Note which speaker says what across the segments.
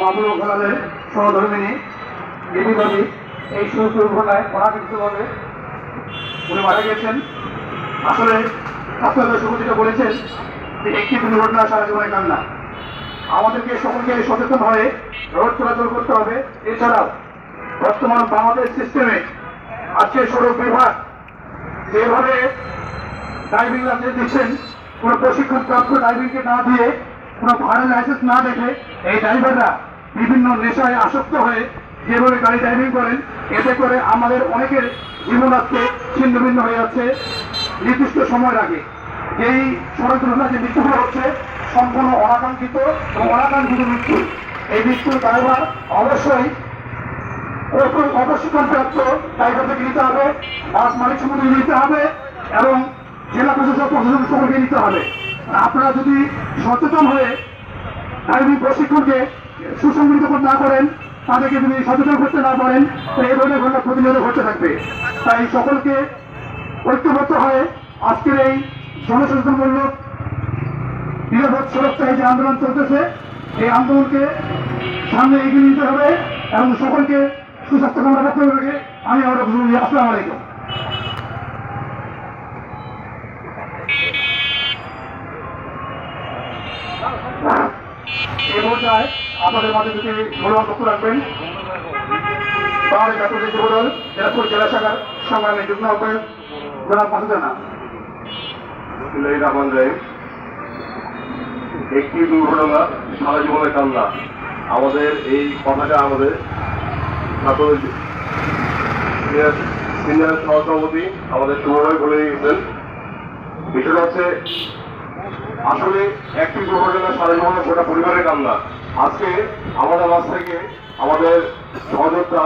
Speaker 1: বাবুল খেলালের সহধর্মিনী দিদিভাবি এই সুযোগ দুর্ঘটনায় অনাকাঙ্ক্ষিতভাবে উনি মারা গেছেন। আসলে ছাত্রদের সুবিধা বলেছেন যে একটি দুর্ঘটনা সারা জীবনে কান্না। আমাদেরকে সকলকে সচেতন হয়ে রোড চলাচল করতে হবে। এছাড়াও বর্তমান বাংলাদেশ সিস্টেমে আজকে সড়ক বিভাগ যেভাবে ড্রাইভিং লাইসেন্স দিচ্ছেন, কোনো প্রশিক্ষণ প্রাপ্ত ড্রাইভিংকে না দিয়ে, কোনো ভাড়া লাইসেন্স না দেখে এই ড্রাইভাররা বিভিন্ন নেশায় আসক্ত হয়ে যেভাবে গাড়ি ড্রাইভিং করেন, এতে করে আমাদের অনেকের জীবন আজকে ছিন্নভিন্ন হয়ে যাচ্ছে। নির্দিষ্ট সময়ের আগে যেই সড়ক দুর্ঘটনা যে মৃত্যুগুলো হচ্ছে সম্পূর্ণ অনাকাঙ্ক্ষিত এবং অনাকাঙ্ক্ষিত মৃত্যু। এই মৃত্যুর দায়ভার অবশ্যই অবশিক্ষণ প্রাপ্ত ড্রাইভার থেকে নিতে হবে, বাস মালিক সমিতি নিতে হবে এবং জেলা প্রশাসন সকলকে নিতে হবে। আপনারা যদি সচেতন হয়ে ড্রাইভিং প্রশিক্ষণকে সুসংগঠিত না করেন, তাদেরকে যদি সচেতন করতে না পারেন, তো এই ধরনের ঘটনা প্রতিনিয়ত ঘটতে থাকবে। তাই সকলকে ঐক্যবদ্ধ হয়ে আজকের এই জনসচেতনমূলক নিরাপদ সড়ক চাই যে আন্দোলন চলতেছে, এই আন্দোলনকে সামনে এগিয়ে নিতে হবে এবং সকলকে সুস্বাস্থ্য কামনা করতে হবে। আমি আমার আসসালামু আলাইকুম। এই পর্যায়ে আপনাদের মাঝে যদি ধন্যবাদ বক্তব্য রাখবেন বাংলাদেশ জাতীয় যুবদল দিনাজপুর জেলা শাখার সংগ্রামী যুগ্ম আহ্বায়ক জনাব মাসুদ রানা।
Speaker 2: একটি দুর্ঘটনা সারা জীবনের কান্না। আমাদের এই কথাটা আমাদের সিনিয়র সহসভাপতি আমাদের শুভভাবে বলে গেছেন। বিষয়টা হচ্ছে আসলে একটি দুর্ঘটনা সারা জীবনের গোটা পরিবারের কান্না। আজকে আমাদের মাঝ থেকে আমাদের সহযোদ্ধা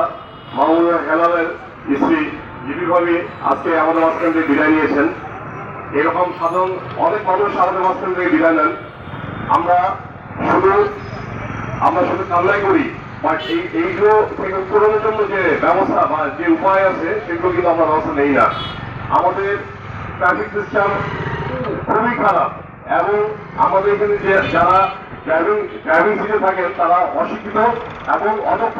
Speaker 2: মাহমুদুল হেলালের স্ত্রী জিবিভাবে আজকে আমাদের মাঝখান থেকে বিদায় নিয়েছেন। এরকম সাধারণ অনেক মানুষ আমাদের মাঝখান থেকে বিদায় নেন। আমরা শুধু কামনাই করি, বাট এইগুলো থেকে উত্তরণের জন্য যে ব্যবস্থা বা যে উপায় আছে সেগুলো কিন্তু আমরা ব্যবস্থা নেই না। আমাদের ট্রাফিক সিস্টেম খুবই খারাপ এবং আমাদের এখানে যে যারা ড্রাইভিং সিটে থাকেন তারা অশিক্ষিত এবং অদক্ষ।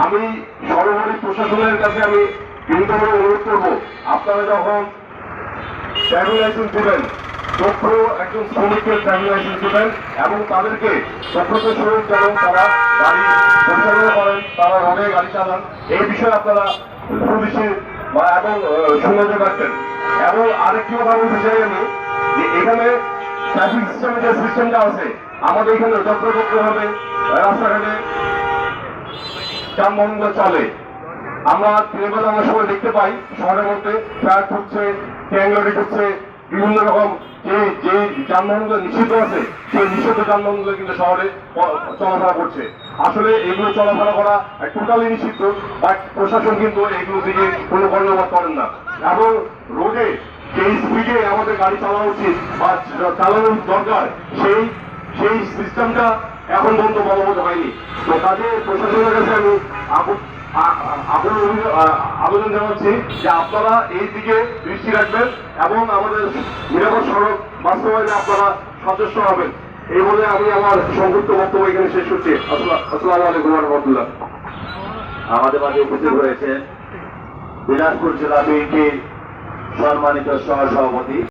Speaker 2: আমি সর্বোপরি প্রশাসনের কাছে আমি বিনীতভাবে অনুরোধ করব, আপনারা যখন ড্রাইভিং লাইসেন্স দেবেন, দক্ষ একজন শ্রমিকের ড্রাইভিং লাইসেন্স দেবেন এবং তাদেরকে দক্ষতার সহিত যেন তারা গাড়ি পরিচালনা করেন, তারা রোডে গাড়ি চালান, এই বিষয়ে আপনারা সুদৃষ্টি এবং সুনজর রাখবেন। এবং আরেকটি কথা বলতে চাই আমি যে এখানে ট্রাফিক সিস্টেমের যে সিস্টেমটা আছে আমাদের এখানে যত্রতত্রভাবে রাস্তাঘাটে যানবাহনগুলো চলে। আমরা ট্রেনগুলো অনেক সময় দেখতে পাই শহরের মধ্যে ট্রাক ঢুকছে, ট্যাঙ্গলরি ঢুকছে, বিভিন্ন রকম যে যানবাহনগুলো নিষিদ্ধ আছে সেই নিষিদ্ধ যানবাহনগুলো কিন্তু শহরে চলাফেরা করছে। আসলে এগুলো চলাফেরা করা টোটালি নিষিদ্ধ, বাট প্রশাসন কিন্তু এগুলো দিকে কোনো কর্ণপাত করেন না এবং রোডে যে স্পিডে আমাদের গাড়ি চালানো উচিত বা চালানোর দরকার সেই সিস্টেমটা এখন পর্যন্ত বলবৎ হয়নি। তো কাজে প্রশাসনের কাছে আমি আবেদন জানাচ্ছি যে আপনারা এই দিকে দৃষ্টি রাখবেন এবং আমাদের নিরাপদ সড়ক বাস্তবায়নে আপনারা সচেষ্ট হবেন। এই বলে আমি আমার সংক্ষিপ্ত বক্তব্য এখানে শেষ করছি। আসসালামু আলাইকুম ওয়া রাহমাতুল্লাহ।
Speaker 3: আমাদের মাঝে উপস্থিত হয়েছেন দিনাজপুর জেলা বিএনপির সম্মানিত সহ সভাপতি